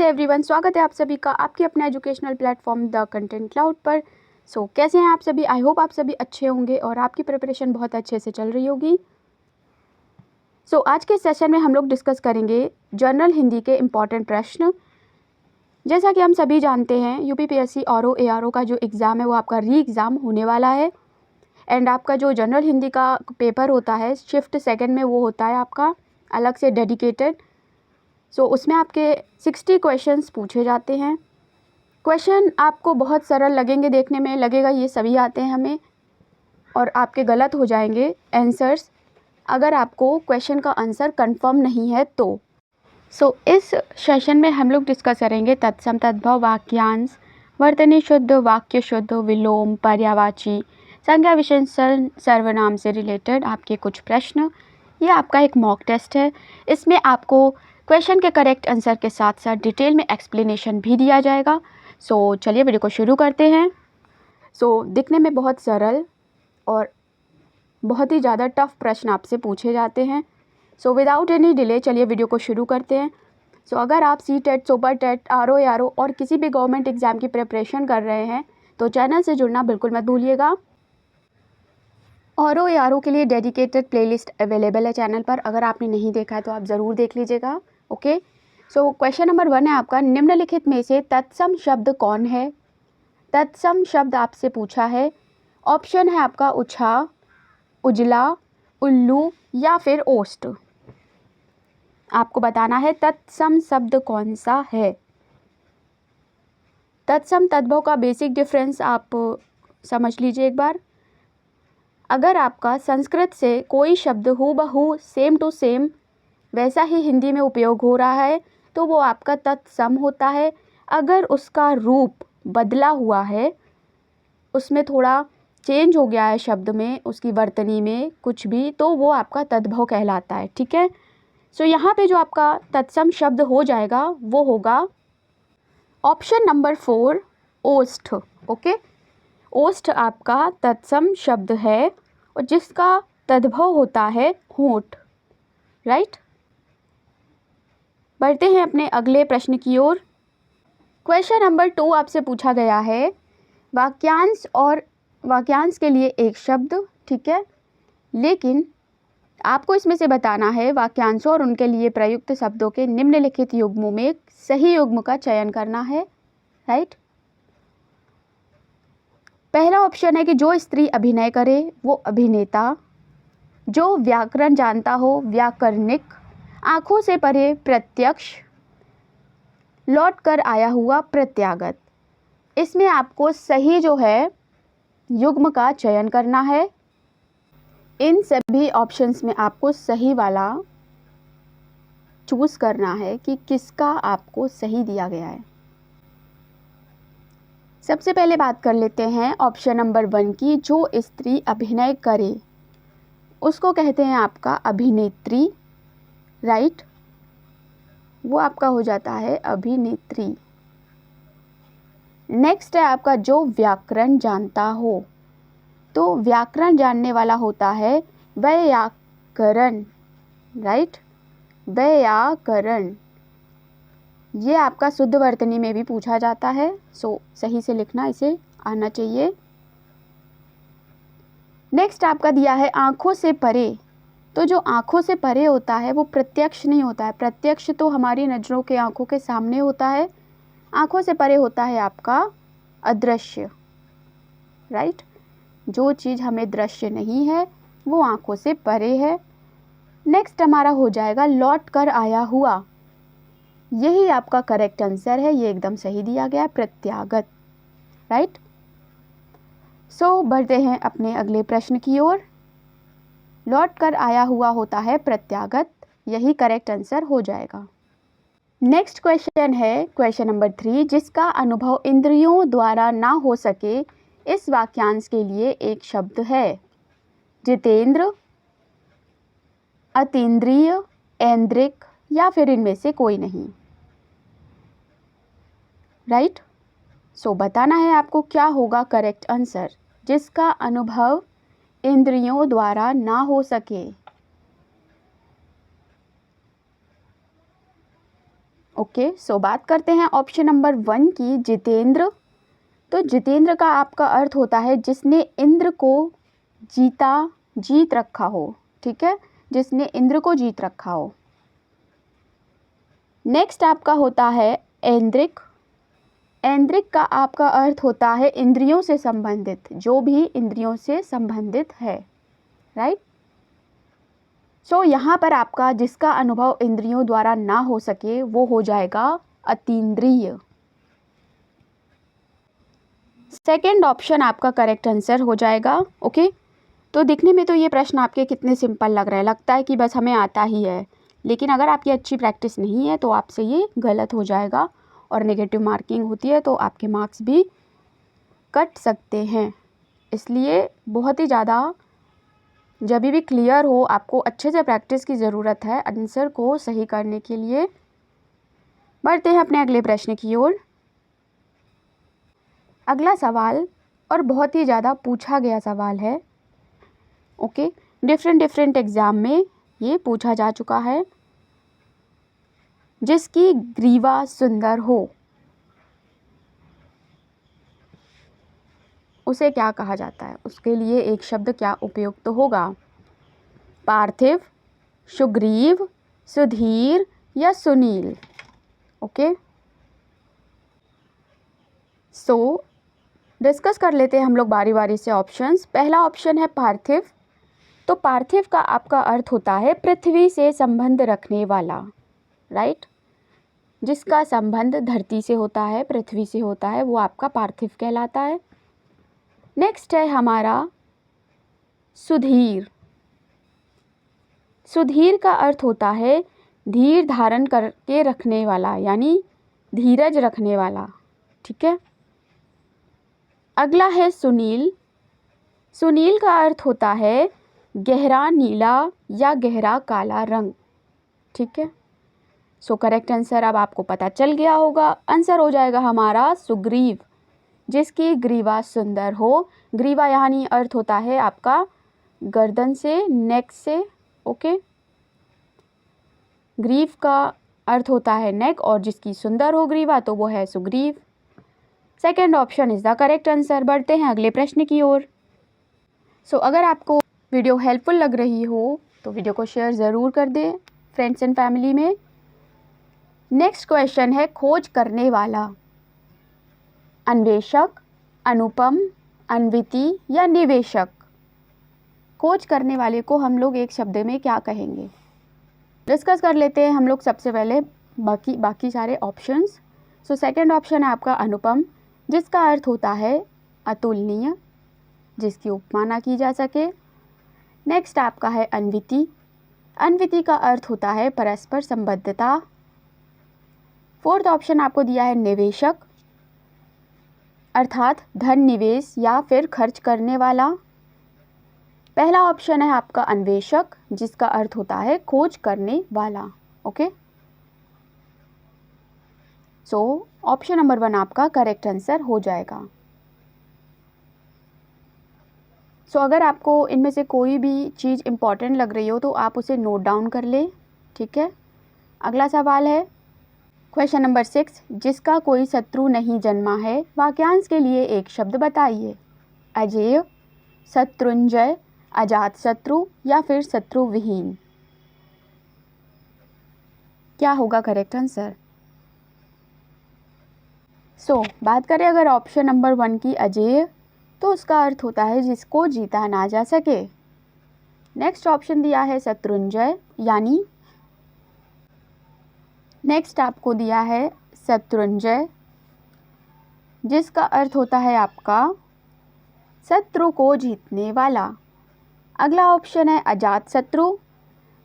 Everyone, स्वागत है आप सभी का आपके अपने educational platform the content cloud पर। कैसे हैं आप सभी? आई होप आप सभी अच्छे होंगे और आपकी प्रिपरेशन बहुत अच्छे से चल रही होगी। आज के सेशन में हम लोग डिस्कस करेंगे जनरल हिंदी के इम्पॉर्टेंट प्रश्न। जैसा कि हम सभी जानते हैं, यूपीपीएससी आरओ एआरओ का जो एग्ज़ाम है वो आपका री एग्ज़ाम होने वाला है। एंड आपका जो जनरल हिंदी का पेपर होता है शिफ्ट सेकेंड में, वो होता है आपका अलग से डेडिकेटेड। उसमें आपके 60 क्वेश्चंस पूछे जाते हैं। क्वेश्चन आपको बहुत सरल लगेंगे, देखने में लगेगा ये सभी आते हैं हमें, और आपके गलत हो जाएंगे आंसर्स अगर आपको क्वेश्चन का आंसर कंफर्म नहीं है तो। इस सेशन में हम लोग डिस्कस करेंगे तत्सम तद्भव, वाक्यांश, वर्तनी शुद्ध, वाक्य शुद्ध, विलोम, पर्यायवाची, संज्ञा विशेषण, सर्वनाम से रिलेटेड आपके कुछ प्रश्न। ये आपका एक मॉक टेस्ट है। इसमें आपको क्वेश्चन के करेक्ट आंसर के साथ साथ डिटेल में एक्सप्लेनेशन भी दिया जाएगा। चलिए वीडियो को शुरू करते हैं। दिखने में बहुत सरल और बहुत ही ज़्यादा टफ प्रश्न आपसे पूछे जाते हैं। विदाउट एनी डिले चलिए वीडियो को शुरू करते हैं। अगर आप CTET, super TET, RO ARO और किसी भी गवर्नमेंट एग्ज़ाम की प्रिपरेशन कर रहे हैं तो चैनल से जुड़ना बिल्कुल मत भूलिएगा। आरओ एआरओ के लिए डेडिकेटेड प्लेलिस्ट अवेलेबल है चैनल पर, अगर आपने नहीं देखा है तो आप ज़रूर देख लीजिएगा। ओके, क्वेश्चन नंबर 1 है आपका, निम्नलिखित में से तत्सम शब्द कौन है? तत्सम शब्द आपसे पूछा है। ऑप्शन है आपका उछा, उजला, उल्लू या फिर ओस्ट। आपको बताना है तत्सम शब्द कौन सा है। तत्सम तद्भव का बेसिक डिफरेंस आप समझ लीजिए एक बार। अगर आपका संस्कृत से कोई शब्द हूबहू सेम टू सेम वैसा ही हिंदी में उपयोग हो रहा है तो वो आपका तत्सम होता है। अगर उसका रूप बदला हुआ है, उसमें थोड़ा चेंज हो गया है शब्द में, उसकी वर्तनी में कुछ भी, तो वो आपका तद्भव कहलाता है। ठीक है, यहाँ पे जो आपका तत्सम शब्द हो जाएगा वो होगा ऑप्शन नंबर 4, ओष्ठ। ओके, ओष्ठ आपका तत्सम शब्द है और जिसका तद्भव होता है होंठ। राइट, बढ़ते हैं अपने अगले प्रश्न की ओर। क्वेश्चन नंबर 2 आपसे पूछा गया है वाक्यांश और वाक्यांश के लिए एक शब्द। ठीक है, लेकिन आपको इसमें से बताना है वाक्यांशों और उनके लिए प्रयुक्त शब्दों के निम्नलिखित युग्मों में सही युग्म का चयन करना है। राइट, पहला ऑप्शन है कि जो स्त्री अभिनय करे वो अभिनेता, जो व्याकरण जानता हो व्याकरणिक, आंखों से परे प्रत्यक्ष, लौट कर आया हुआ प्रत्यागत। इसमें आपको सही जो है युग्म का चयन करना है। इन सभी ऑप्शंस में आपको सही वाला चूज करना है कि किसका आपको सही दिया गया है। सबसे पहले बात कर लेते हैं ऑप्शन नंबर 1 की, जो स्त्री अभिनय करे उसको कहते हैं आपका अभिनेत्री। राइट, वो आपका हो जाता है अभिनेत्री। नेक्स्ट है आपका जो व्याकरण जानता हो, तो व्याकरण जानने वाला होता है व्याकरण। राइट, व्याकरण, ये आपका शुद्ध वर्तनी में भी पूछा जाता है। सही से लिखना, इसे आना चाहिए। नेक्स्ट आपका दिया है आंखों से परे, तो जो आंखों से परे होता है वो प्रत्यक्ष नहीं होता है। प्रत्यक्ष तो हमारी नज़रों के आंखों के सामने होता है, आंखों से परे होता है आपका अदृश्य। राइट, जो चीज़ हमें दृश्य नहीं है वो आंखों से परे है। नेक्स्ट हमारा हो जाएगा लौट कर आया हुआ, यही आपका करेक्ट आंसर है, ये एकदम सही दिया गया, प्रत्यागत। राइट, बढ़ते हैं अपने अगले प्रश्न की ओर। लौट कर आया हुआ होता है प्रत्यागत, यही करेक्ट आंसर हो जाएगा। नेक्स्ट क्वेश्चन है क्वेश्चन नंबर 3, जिसका अनुभव इंद्रियों द्वारा ना हो सके इस वाक्यांश के लिए एक शब्द है। जितेंद्र, अतीन्द्रिय, ऐन्द्रिक या फिर इनमें से कोई नहीं। राइट, बताना है आपको क्या होगा करेक्ट आंसर, जिसका अनुभव इंद्रियों द्वारा ना हो सके। ओके, सो बात करते हैं ऑप्शन नंबर 1 की, जितेंद्र। तो जितेंद्र का आपका अर्थ होता है जिसने इंद्र को जीत रखा हो, ठीक है, जिसने इंद्र को जीत रखा हो। नेक्स्ट आपका होता है ऐन्द्रिक। ऐन्द्रिक का आपका अर्थ होता है इंद्रियों से संबंधित, जो भी इंद्रियों से संबंधित है, राइट। सो यहाँ पर आपका जिसका अनुभव इंद्रियों द्वारा ना हो सके वो हो जाएगा अतीन्द्रिय। सेकंड ऑप्शन आपका करेक्ट आंसर हो जाएगा। ओके, तो दिखने में तो ये प्रश्न आपके कितने सिंपल लग रहा है, लगता है कि बस हमें आता ही है, लेकिन अगर आपकी अच्छी प्रैक्टिस नहीं है तो आपसे ये गलत हो जाएगा और नेगेटिव मार्किंग होती है तो आपके मार्क्स भी कट सकते हैं। इसलिए बहुत ही ज़्यादा जब भी क्लियर हो, आपको अच्छे से प्रैक्टिस की ज़रूरत है आंसर को सही करने के लिए। बढ़ते हैं अपने अगले प्रश्न की ओर। अगला सवाल और बहुत ही ज़्यादा पूछा गया सवाल है। ओके, डिफरेंट एग्ज़ाम में ये पूछा जा चुका है। जिसकी ग्रीवा सुंदर हो उसे क्या कहा जाता है? उसके लिए एक शब्द क्या उपयुक्त होगा? पार्थिव, सुग्रीव, सुधीर या सुनील? ओके, सो डिस्कस कर लेते हैं हम लोग बारी बारी से ऑप्शंस। पहला ऑप्शन है पार्थिव। तो पार्थिव का आपका अर्थ होता है पृथ्वी से संबंध रखने वाला, राइट। जिसका संबंध धरती से होता है, पृथ्वी से होता है, वो आपका पार्थिव कहलाता है। नेक्स्ट है हमारा सुधीर। सुधीर का अर्थ होता है धीर धारण करके रखने वाला, यानी धीरज रखने वाला, ठीक है। अगला है सुनील। सुनील का अर्थ होता है गहरा नीला या गहरा काला रंग, ठीक है। सो करेक्ट आंसर अब आपको पता चल गया होगा। आंसर हो जाएगा हमारा सुग्रीव, जिसकी ग्रीवा सुंदर हो। ग्रीवा यानी अर्थ होता है आपका गर्दन से, नेक से, ओके। ग्रीव का अर्थ होता है नेक, और जिसकी सुंदर हो ग्रीवा तो वो है Sugriva. Second option is the correct answer. बढ़ते हैं अगले प्रश्न की ओर। सो अगर आपको वीडियो हेल्पफुल लग रही हो तो वीडियो को शेयर ज़रूर कर दें फ्रेंड्स एंड फैमिली में। नेक्स्ट क्वेश्चन है खोज करने वाला। अन्वेषक, अनुपम, अन्विति या निवेशक? खोज करने वाले को हम लोग एक शब्द में क्या कहेंगे? डिस्कस कर लेते हैं हम लोग सबसे पहले बाकी सारे ऑप्शंस। सो सेकंड ऑप्शन है आपका अनुपम, जिसका अर्थ होता है अतुलनीय, जिसकी उपमा ना की जा सके। नेक्स्ट आपका है अन्विति। अन्विति का अर्थ होता है परस्पर संबद्धता। फोर्थ ऑप्शन आपको दिया है निवेशक, अर्थात धन निवेश या फिर खर्च करने वाला। पहला ऑप्शन है आपका अन्वेषक, जिसका अर्थ होता है खोज करने वाला, ओके। सो ऑप्शन नंबर 1 आपका करेक्ट आंसर हो जाएगा। सो अगर आपको इनमें से कोई भी चीज़ इम्पॉर्टेंट लग रही हो तो आप उसे नोट डाउन कर ले, ठीक है। अगला सवाल है क्वेश्चन नंबर 6, जिसका कोई शत्रु नहीं जन्मा है, वाक्यांश के लिए एक शब्द बताइए। अजेय, शत्रुंजय, अजात शत्रु या फिर शत्रु विहीन? क्या होगा करेक्ट आंसर? सो बात करें अगर ऑप्शन नंबर 1 की अजेय, तो उसका अर्थ होता है जिसको जीता ना जा सके। नेक्स्ट ऑप्शन दिया है शत्रुंजय, यानी नेक्स्ट आपको दिया है शत्रुंजय, जिसका अर्थ होता है आपका शत्रु को जीतने वाला। अगला ऑप्शन है अजात शत्रु।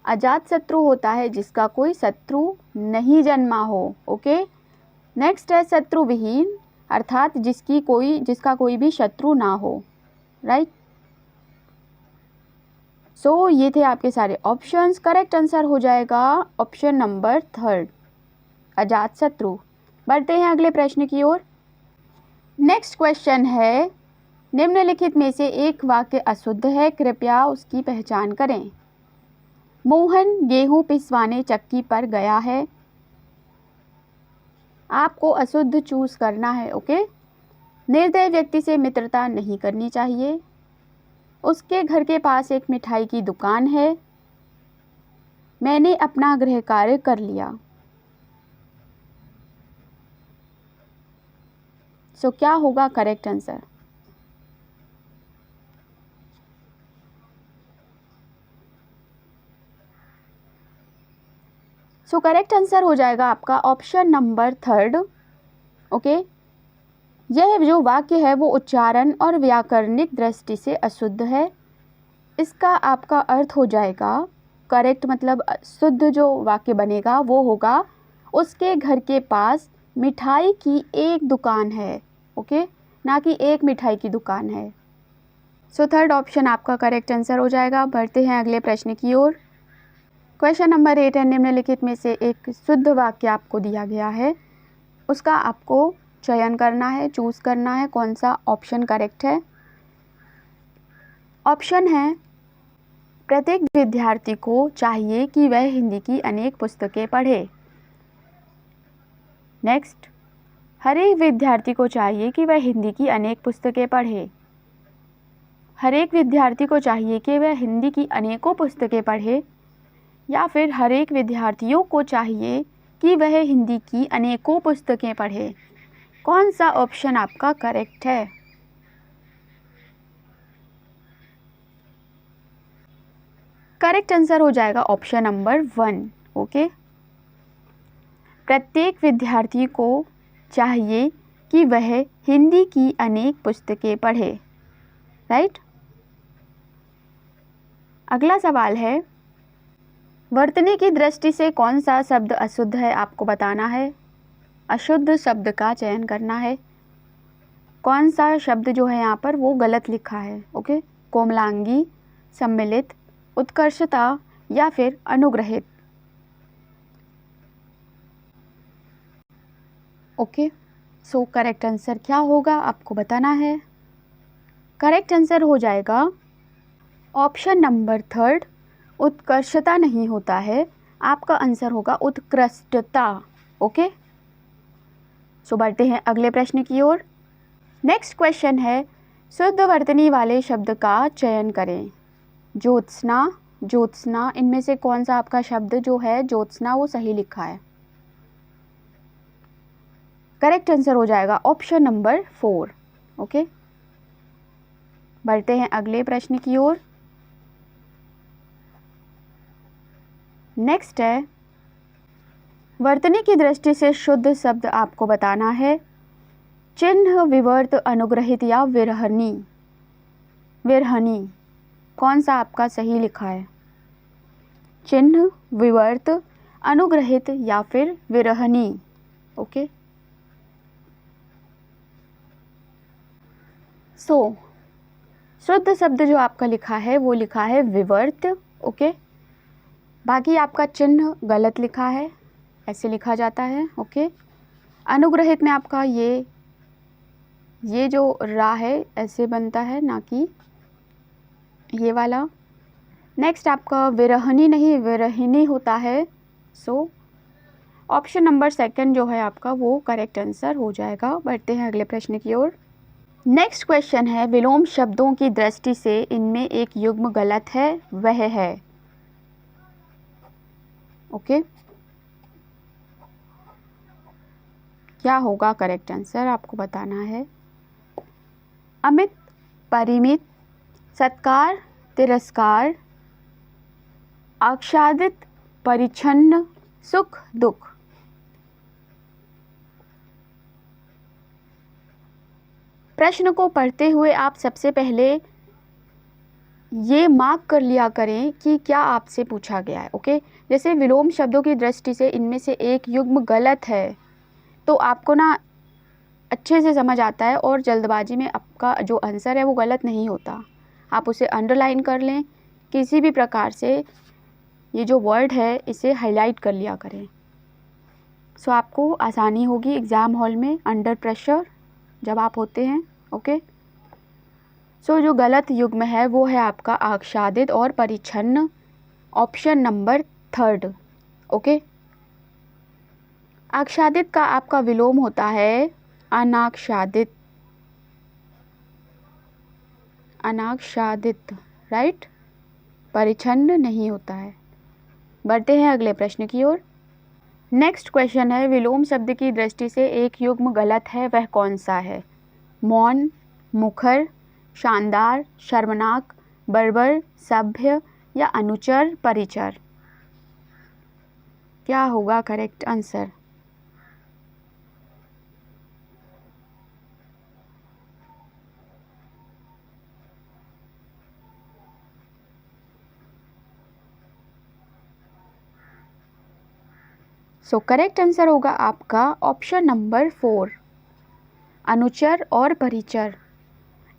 अजात शत्रु होता है जिसका कोई शत्रु नहीं जन्मा हो, ओके। नेक्स्ट है शत्रु विहीन, अर्थात जिसका कोई भी शत्रु ना हो, राइट। सो ये थे आपके सारे ऑप्शंस। करेक्ट आंसर हो जाएगा ऑप्शन नंबर 3, अजात शत्रु। बढ़ते हैं अगले प्रश्न की ओर। नेक्स्ट क्वेश्चन है निम्नलिखित में से एक वाक्य अशुद्ध है, कृपया उसकी पहचान करें। मोहन गेहूं पिसवाने चक्की पर गया है। आपको अशुद्ध चूज करना है। ओके। निर्दयी व्यक्ति से मित्रता नहीं करनी चाहिए। उसके घर के पास एक मिठाई की दुकान है। मैंने अपना गृह कार्य कर लिया। सो क्या होगा correct answer? So correct answer हो जाएगा आपका ऑप्शन नंबर 3। ओके। यह जो वाक्य है वो उच्चारण और व्याकरणिक दृष्टि से अशुद्ध है। इसका आपका अर्थ हो जाएगा करेक्ट, मतलब शुद्ध जो वाक्य बनेगा वो होगा उसके घर के पास मिठाई की एक दुकान है। ओके, ना कि एक मिठाई की दुकान है। सो थर्ड ऑप्शन आपका करेक्ट आंसर हो जाएगा। बढ़ते हैं अगले प्रश्न की ओर। क्वेश्चन नंबर 8 है, निम्नलिखित में से एक शुद्ध वाक्य आपको दिया गया है, उसका आपको चयन करना है, चूज करना है कौन सा ऑप्शन करेक्ट है। ऑप्शन है, प्रत्येक विद्यार्थी को चाहिए कि वह हिंदी की अनेक पुस्तकें पढ़े। नेक्स्ट, हर एक विद्यार्थी को चाहिए कि वह हिंदी की अनेक पुस्तकें पढ़े। हर एक विद्यार्थी को चाहिए कि वह हिंदी की अनेकों पुस्तकें पढ़े, या फिर हर एक विद्यार्थियों को चाहिए कि वह हिंदी की अनेकों पुस्तकें पढ़े। कौन सा ऑप्शन आपका करेक्ट है? करेक्ट आंसर हो जाएगा ऑप्शन नंबर 1। ओके, प्रत्येक विद्यार्थी को चाहिए कि वह हिंदी की अनेक पुस्तकें पढ़े। राइट। अगला सवाल है, वर्तनी की दृष्टि से कौन सा शब्द अशुद्ध है आपको बताना है। अशुद्ध शब्द का चयन करना है। कौन सा शब्द जो है यहाँ पर वो गलत लिखा है। ओके, कोमलांगी, सम्मिलित, उत्कर्षता या फिर अनुग्रहित। ओके, सो करेक्ट आंसर क्या होगा आपको बताना है। करेक्ट आंसर हो जाएगा ऑप्शन नंबर 3, उत्कर्षता नहीं होता है, आपका आंसर होगा उत्कृष्टता। ओके, सो बढ़ते हैं अगले प्रश्न की ओर। नेक्स्ट क्वेश्चन है, शुद्ध वर्तनी वाले शब्द का चयन करें। ज्योत्सना, ज्योत्सना, इनमें से कौन सा आपका शब्द जो है ज्योत्सना वो सही लिखा है। करेक्ट आंसर हो जाएगा ऑप्शन नंबर 4। ओके, बढ़ते हैं अगले प्रश्न की ओर। नेक्स्ट है, वर्तनी की दृष्टि से शुद्ध शब्द आपको बताना है। चिन्ह, विवर्त, अनुग्रहित या विरहनी। विरहनी, कौन सा आपका सही लिखा है। चिन्ह, विवर्त, अनुग्रहित या फिर विरहनी। ओके, सो शुद्ध शब्द जो आपका लिखा है वो लिखा है विवर्त। ओके, बाकी आपका चिन्ह गलत लिखा है, ऐसे लिखा जाता है। ओके, अनुग्रहित में आपका ये जो रा है ऐसे बनता है, ना कि ये वाला। नेक्स्ट आपका विरहनी नहीं विरहिनी होता है। सो ऑप्शन नंबर 2 जो है आपका वो करेक्ट आंसर हो जाएगा। बढ़ते हैं अगले प्रश्न की ओर। नेक्स्ट क्वेश्चन है, विलोम शब्दों की दृष्टि से इनमें एक युग्म गलत है, वह है। ओके, क्या होगा करेक्ट आंसर आपको बताना है। अमित, परिमित, सत्कार, तिरस्कार, आच्छादित, परिच्छन्न, सुख, दुख। प्रश्न को पढ़ते हुए आप सबसे पहले ये मार्क कर लिया करें कि क्या आपसे पूछा गया है। ओके, जैसे विलोम शब्दों की दृष्टि से इनमें से एक युग्म गलत है, तो आपको ना अच्छे से समझ आता है और जल्दबाजी में आपका जो आंसर है वो गलत नहीं होता। आप उसे अंडरलाइन कर लें, किसी भी प्रकार से ये जो वर्ड है इसे हाईलाइट कर लिया करें। सो आपको आसानी होगी एग्ज़ाम हॉल में अंडर प्रेशर जब आप होते हैं। ओके, सो जो गलत युग्म है वो है आपका आच्छादित और परिच्छन्न, ऑप्शन नंबर 3। ओके, आच्छादित का आपका विलोम होता है अनाच्छादित, अनाच्छादित, राइट। परिच्छन्न नहीं होता है। बढ़ते हैं अगले प्रश्न की ओर। नेक्स्ट क्वेश्चन है, विलोम शब्द की दृष्टि से एक युग्म गलत है, वह कौन सा है? मौन, मुखर, शानदार, शर्मनाक, बर्बर, सभ्य या अनुचर, परिचर। क्या होगा correct answer? So correct answer होगा आपका ऑप्शन नंबर 4, अनुचर और परिचर।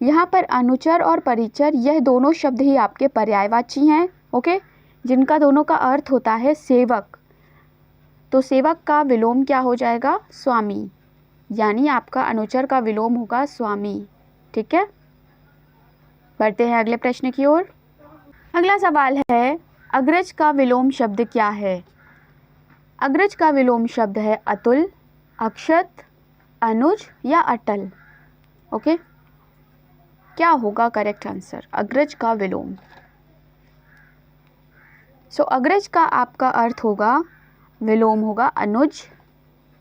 यहाँ पर अनुचर और परिचर यह दोनों शब्द ही आपके पर्यायवाची हैं, ओके, जिनका दोनों का अर्थ होता है सेवक। तो सेवक का विलोम क्या हो जाएगा? स्वामी, यानी आपका अनुचर का विलोम होगा स्वामी, ठीक है। बढ़ते हैं अगले प्रश्न की ओर। अगला सवाल है, अग्रज का विलोम शब्द क्या है? अग्रज का विलोम शब्द है अतुल, अक्षत, अनुज या अटल, ओके। क्या होगा करेक्ट आंसर अग्रज का विलोम? सो अग्रज का आपका अर्थ होगा, विलोम होगा अनुज,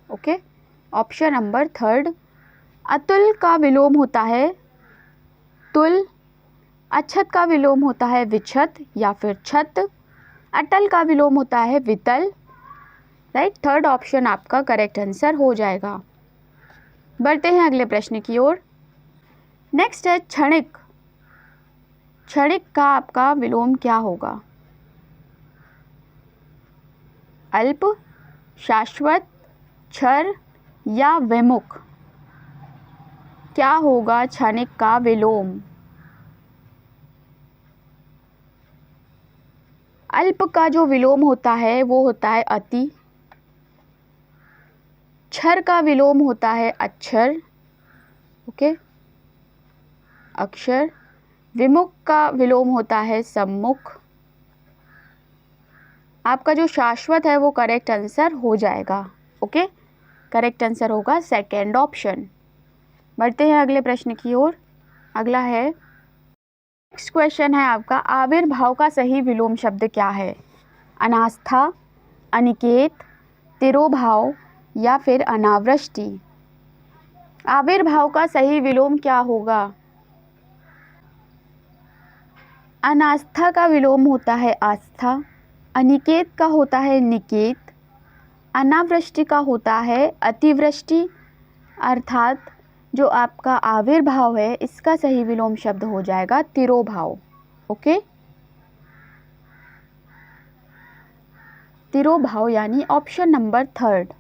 ओके। Option number 3। अतुल का विलोम होता है तुल, अक्षत का विलोम होता है विक्षत या फिर छत, अटल का विलोम होता है वितल, राइट। 3rd ऑप्शन आपका करेक्ट आंसर हो जाएगा। बढ़ते हैं अगले प्रश्न की ओर। नेक्स्ट है क्षणिक। क्षणिक का आपका विलोम क्या होगा? अल्प, शाश्वत, क्षर या विमुख। क्या होगा क्षणिक का विलोम? अल्प का जो विलोम होता है वो होता है अति, क्षर का विलोम होता है अक्षर, ओके, अक्षर, विमुख का विलोम होता है सम्मुख। आपका जो शाश्वत है वो करेक्ट आंसर हो जाएगा, ओके। करेक्ट आंसर होगा 2nd ऑप्शन। बढ़ते हैं अगले प्रश्न की ओर। अगला है, नेक्स्ट क्वेश्चन है आपका, आविर्भाव का सही विलोम शब्द क्या है? अनास्था, अनिकेत, तिरोभाव या फिर अनावृष्टि। आविर्भाव का सही विलोम क्या होगा? अनास्था का विलोम होता है आस्था, अनिकेत का होता है निकेत, अनावृष्टि का होता है अतिवृष्टि। अर्थात जो आपका आविर्भाव है इसका सही विलोम शब्द हो जाएगा तिरोभाव, ओके। तिरोभाव यानी ऑप्शन नंबर 3rd।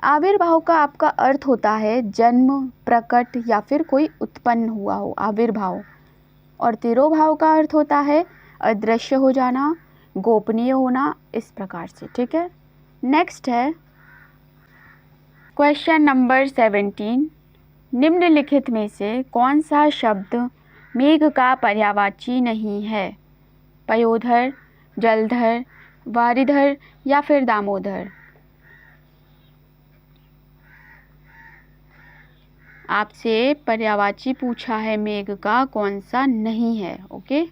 आविर्भाव का आपका अर्थ होता है जन्म, प्रकट या फिर कोई उत्पन्न हुआ हो, आविर्भाव। और तिरोभाव का अर्थ होता है अदृश्य हो जाना, गोपनीय होना, इस प्रकार से, ठीक है। नेक्स्ट है क्वेश्चन नंबर 17। निम्नलिखित में से कौन सा शब्द मेघ का पर्यायवाची नहीं है? पयोधर, जलधर, वारिधर या फिर दामोदर। आपसे पर्यायवाची पूछा है मेघ का, कौन सा नहीं है, ओके।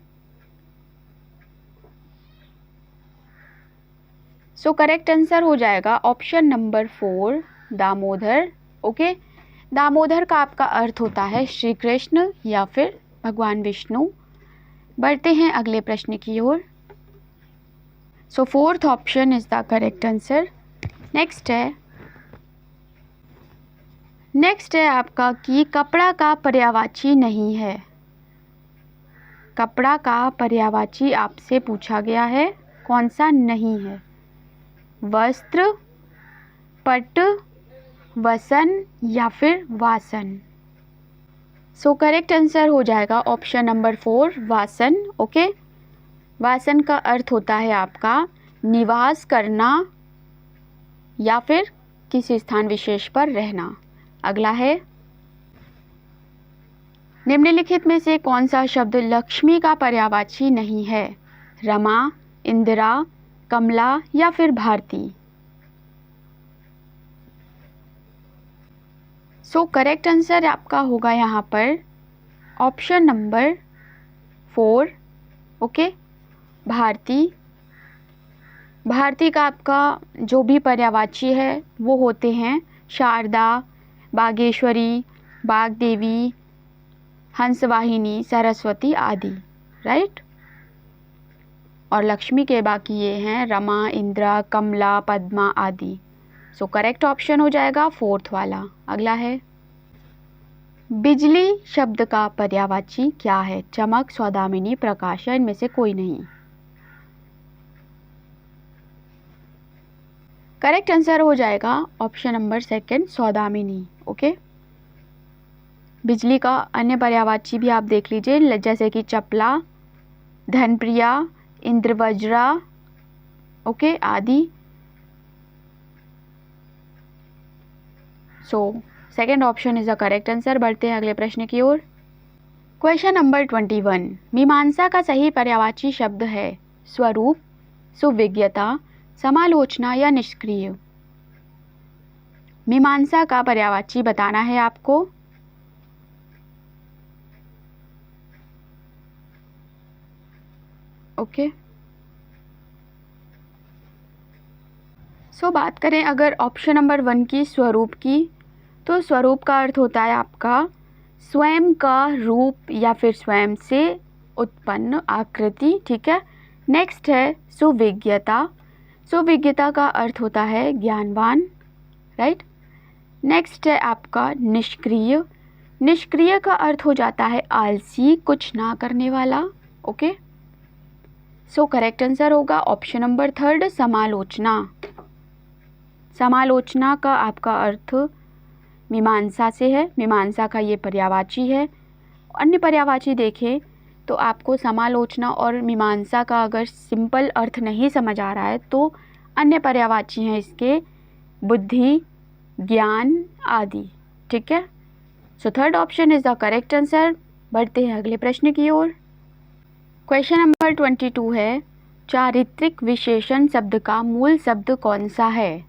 सो करेक्ट आंसर हो जाएगा option number 4, Damodar, okay. Damodar का आपका अर्थ होता है श्री कृष्ण या फिर भगवान विष्णु। बढ़ते हैं अगले प्रश्न की ओर। सो 4th option is the correct answer. Next है आपका कि कपड़ा का पर्यायवाची नहीं है। कपड़ा का पर्यायवाची आपसे पूछा गया है, कौन सा नहीं है? वस्त्र, पट, वसन या फिर वासन। सो करेक्ट आंसर हो जाएगा ऑप्शन नंबर 4, वासन, ओके। वासन का अर्थ होता है आपका निवास करना या फिर किसी स्थान विशेष पर रहना। अगला है, निम्नलिखित में से कौन सा शब्द लक्ष्मी का पर्यायवाची नहीं है? रमा, इंदिरा, कमला या फिर भारती। सो करेक्ट आंसर आपका होगा यहाँ पर ऑप्शन नंबर 4, ओके। भारती। भारती का आपका जो भी पर्यायवाची है वो होते हैं शारदा, बागेश्वरी, बागदेवी, हंसवाहिनी, सरस्वती आदि, राइट। और लक्ष्मी के बाकी ये हैं रमा, इंद्रा, कमला, पद्मा आदि। सो करेक्ट ऑप्शन हो जाएगा 4th वाला। अगला है बिजली शब्द का पर्यायवाची क्या है? चमक, सौदामिनी, प्रकाश, इनमें से कोई नहीं। करेक्ट आंसर हो जाएगा ऑप्शन नंबर 2 सौदामिनी, ओके। बिजली का अन्य पर्यायवाची भी आप देख लीजिए, जैसे कि चपला, धनप्रिया, इंद्रवज्रा, ओके आदि। So second option is the correct answer. बढ़ते हैं अगले प्रश्न की ओर। क्वेश्चन नंबर 21, मीमांसा का सही पर्यायवाची शब्द है स्वरूप, सुविज्ञता, समालोचना या निष्क्रिय। मीमांसा का पर्यायवाची बताना है आपको। ओके। सो बात करें अगर ऑप्शन नंबर 1 की स्वरूप की, तो स्वरूप का अर्थ होता है आपका स्वयं का रूप या फिर स्वयं से उत्पन्न आकृति, ठीक है। नेक्स्ट है सुविज्ञता। सुविज्ञता का अर्थ होता है ज्ञानवान, राइट। नेक्स्ट है आपका निष्क्रिय। निष्क्रिय का अर्थ हो जाता है आलसी, कुछ ना करने वाला, ओके। सो करेक्ट आंसर होगा ऑप्शन नंबर 3 समालोचना। समालोचना का आपका अर्थ मीमांसा से है, मीमांसा का ये पर्यायवाची है। अन्य पर्यायवाची देखें तो आपको समालोचना और मीमांसा का अगर सिंपल अर्थ नहीं समझ आ रहा है तो अन्य पर्यायवाची हैं इसके बुद्धि, ज्ञान आदि, ठीक है। So third option is the correct answer. बढ़ते हैं अगले प्रश्न की ओर। क्वेश्चन नंबर 22 है चारित्रिक विशेषण शब्द का मूल शब्द कौन सा है?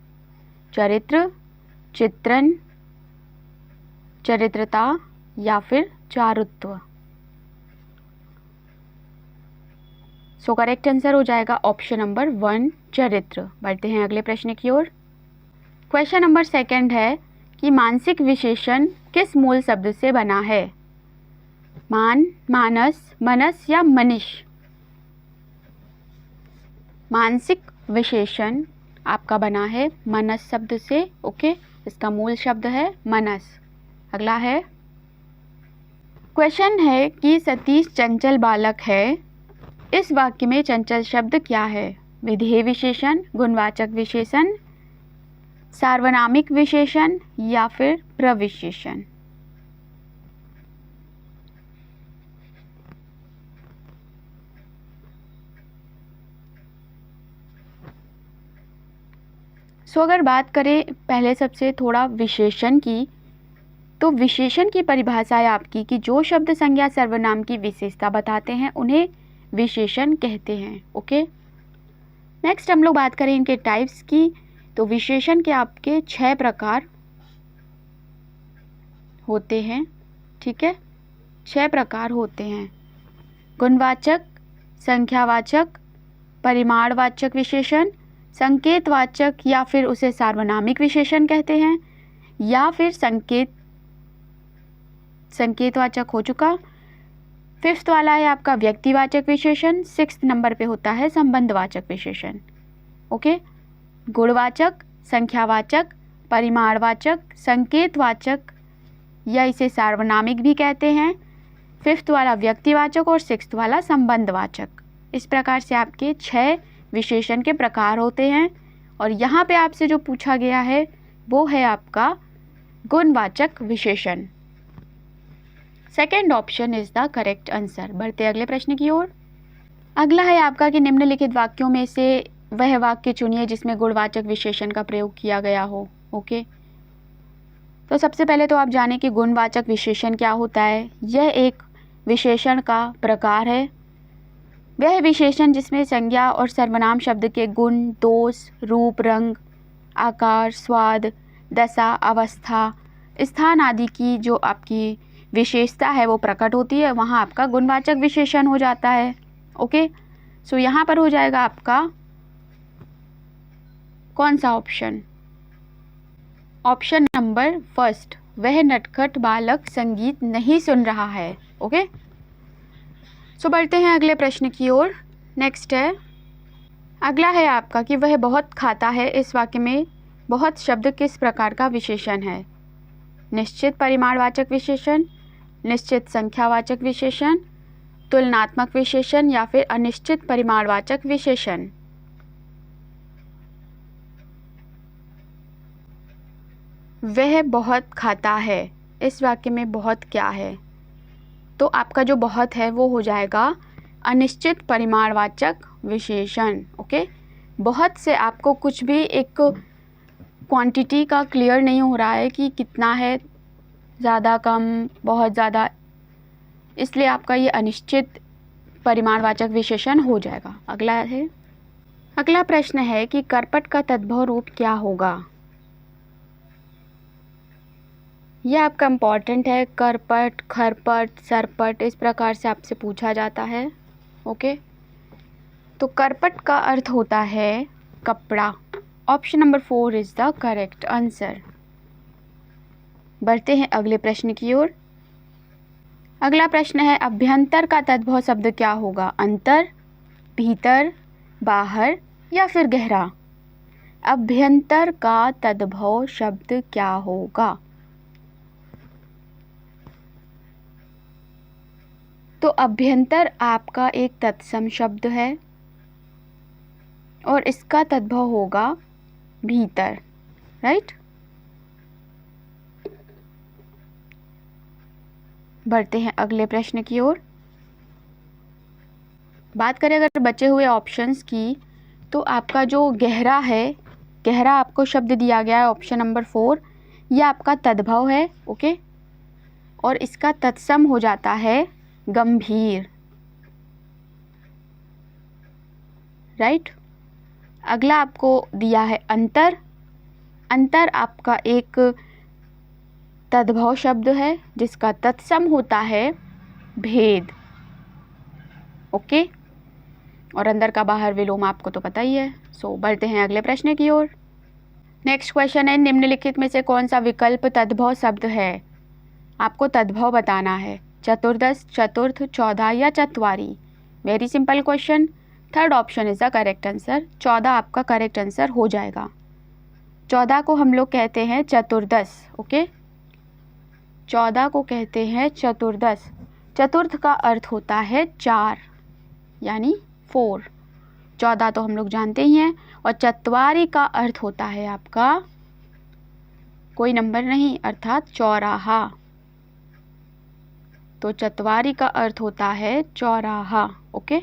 चरित्र, चित्रण, चरित्रता या फिर चारुत्व। सो करेक्ट आंसर हो जाएगा ऑप्शन नंबर 1 चरित्र। बढ़ते हैं अगले प्रश्न की ओर। क्वेश्चन नंबर 2 है कि मानसिक विशेषण किस मूल शब्द से बना है? मान, मानस, मनस या मनीष। मानसिक विशेषण आपका बना है मनस शब्द से, ओके। इसका मूल शब्द है मनस। अगला है क्वेश्चन है कि सतीश चंचल बालक है, इस वाक्य में चंचल शब्द क्या है? विधेय विशेषण, गुणवाचक विशेषण, सार्वनामिक विशेषण या फिर प्रविशेषण। सो अगर बात करें पहले सबसे थोड़ा विशेषण की, तो विशेषण की परिभाषा है आपकी कि जो शब्द संज्ञा सर्वनाम की विशेषता बताते हैं उन्हें विशेषण कहते हैं, ओके। नेक्स्ट हम लोग बात करें इनके टाइप्स की, तो विशेषण के आपके 6 प्रकार होते हैं, ठीक है। 6 प्रकार होते हैं। गुणवाचक, संख्यावाचक, परिमाणवाचक विशेषण, संकेतवाचक या फिर उसे सार्वनामिक विशेषण कहते हैं, या फिर संकेतवाचक हो चुका। 5th वाला है आपका व्यक्तिवाचक विशेषण। 6th नंबर पे होता है संबंधवाचक विशेषण, ओके। गुणवाचक, संख्यावाचक, परिमाणवाचक, संकेतवाचक या इसे सार्वनामिक भी कहते हैं। 5th वाला व्यक्तिवाचक और 6th वाला संबंधवाचक। इस प्रकार से आपके 6 विशेषण के प्रकार होते हैं। और यहाँ पे आपसे जो पूछा गया है वो है आपका गुणवाचक विशेषण। Second option is the correct answer. बढ़ते अगले प्रश्न की ओर। अगला है आपका कि निम्नलिखित वाक्यों में से वह वाक्य चुनिए जिसमें गुणवाचक विशेषण का प्रयोग किया गया हो, ओके। तो सबसे पहले तो आप जानें कि गुणवाचक विशेषण क्या होता है। यह एक विशेषण का प्रकार है। वह विशेषण जिसमें संज्ञा और सर्वनाम शब्द के गुण, दोष, रूप, रंग, आकार, स्वाद, दशा, अवस्था, स्थान आदि की जो आपकी विशेषता है वो प्रकट होती है, वहाँ आपका गुणवाचक विशेषण हो जाता है। ओके, सो यहाँ पर हो जाएगा आपका कौन सा ऑप्शन? ऑप्शन नंबर फर्स्ट, वह नटखट बालक संगीत नहीं सुन रहा है। ओके, सो बढ़ते हैं अगले प्रश्न की ओर। नेक्स्ट है, अगला है आपका कि वह बहुत खाता है। इस वाक्य में बहुत शब्द किस प्रकार का विशेषण है? निश्चित परिमाणवाचक विशेषण, निश्चित संख्यावाचक विशेषण, तुलनात्मक विशेषण या फिर अनिश्चित परिमाणवाचक विशेषण। वह बहुत खाता है, इस वाक्य में बहुत क्या है? तो आपका जो बहुत है वो हो जाएगा अनिश्चित परिमाणवाचक विशेषण। ओके, बहुत से आपको कुछ भी एक क्वांटिटी का क्लियर नहीं हो रहा है कि कितना है, ज़्यादा कम, बहुत ज़्यादा, इसलिए आपका ये अनिश्चित परिमाणवाचक विशेषण हो जाएगा। अगला प्रश्न है कि करपट का तद्भव रूप क्या होगा? यह आपका इम्पॉर्टेंट है। करपट, खरपट, सरपट, इस प्रकार से आपसे पूछा जाता है। ओके, तो करपट का अर्थ होता है कपड़ा। Option number 4 is the correct answer. बढ़ते हैं अगले प्रश्न की ओर। अगला प्रश्न है, अभ्यंतर का तद्भव शब्द क्या होगा? अंतर, भीतर, बाहर या फिर गहरा? अभ्यंतर का तद्भव शब्द क्या होगा? तो अभ्यंतर आपका एक तत्सम शब्द है और इसका तद्भव होगा भीतर, राइट? बढ़ते हैं अगले प्रश्न की ओर। बात करें अगर बचे हुए ऑप्शंस की, तो आपका जो गहरा है, गहरा आपको शब्द दिया गया है ऑप्शन नंबर 4, यह आपका तद्भव है। ओके, और इसका तत्सम हो जाता है गंभीर, राइट? अगला आपको दिया है अंतर। अंतर आपका एक तद्भव शब्द है जिसका तत्सम होता है भेद। ओके, और अंदर का बाहर विलोम आपको तो पता ही है। सो बढ़ते हैं अगले प्रश्न की ओर। नेक्स्ट क्वेश्चन है, निम्नलिखित में से कौन सा विकल्प तद्भव शब्द है? आपको तद्भव बताना है। चतुर्दश, चतुर्थ, 14 या चत्वारी? Very simple question. Third option is the correct answer. 14 आपका करेक्ट आंसर हो जाएगा। 14 को हम लोग कहते हैं चतुर्दश। ओके, 14 को कहते हैं चतुर्दश। चतुर्थ का अर्थ होता है 4 यानी 4। 14 तो हम लोग जानते ही हैं। और चत्वारी का अर्थ होता है आपका कोई नंबर नहीं, अर्थात चौराहा। तो चत्वारी का अर्थ होता है चौराहा। ओके,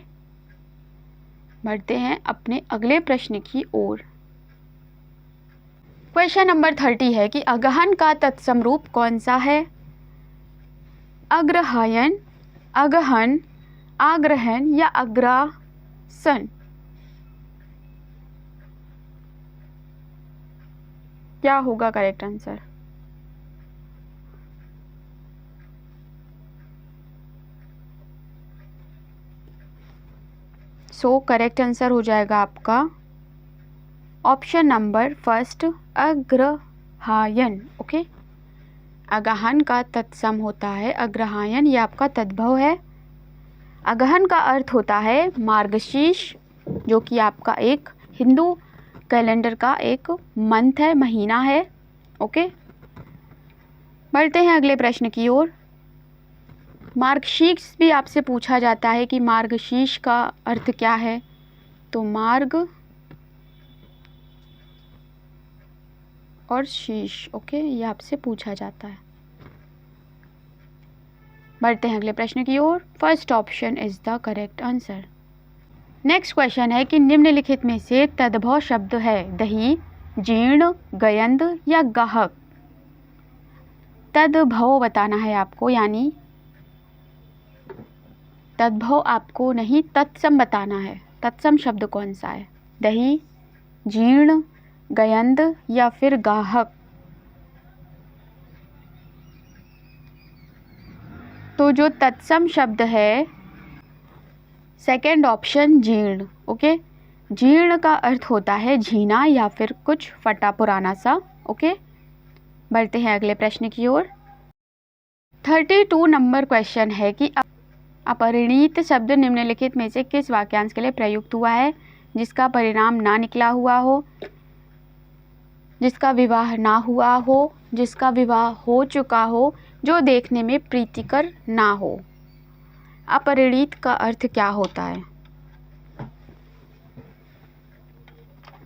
बढ़ते हैं अपने अगले प्रश्न की ओर। क्वेश्चन नंबर 30 है कि अगहन का तत्सम रूप कौन सा है? अग्रहायन, अगहन, आग्रहण या अग्रासन? क्या होगा correct answer? So correct answer हो जाएगा आपका ऑप्शन नंबर फर्स्ट, अग्रहायन। ओके, अगहन का तत्सम होता है अग्रहायन, ये आपका तद्भव है। अगहन का अर्थ होता है मार्गशीर्ष, जो कि आपका एक हिंदू कैलेंडर का एक मंथ है, महीना है। ओके, बढ़ते हैं अगले प्रश्न की ओर। मार्गशीर्ष भी आपसे पूछा जाता है कि मार्गशीर्ष का अर्थ क्या है? तो मार्ग और शीर्ष, ओके, ये आपसे पूछा जाता है। बढ़ते हैं अगले प्रश्न की ओर। First option is the correct answer. Next question है कि निम्नलिखित में से तद्भव शब्द है दही, जीर्ण, गयंद या गाहक? तद्भव बताना है आपको, यानी तद्भव आपको नहीं, तत्सम बताना है। तत्सम शब्द कौन सा है? दही, जीर्ण, गयंद या फिर गाहक? तो जो तत्सम शब्द है सेकंड ऑप्शन जीर्ण। ओके, जीर्ण का अर्थ होता है झीना या फिर कुछ फटा पुराना सा। ओके, बढ़ते हैं अगले प्रश्न की ओर। 32 नंबर क्वेश्चन है कि अपरिणीत शब्द निम्नलिखित में से किस वाक्यांश के लिए प्रयुक्त हुआ है जिसका परिणाम ना निकला हुआ हो, जिसका विवाह ना हुआ हो, जिसका विवाह हो चुका हो, जो देखने में प्रीतिकर ना हो। अपरिणीत का अर्थ क्या होता है?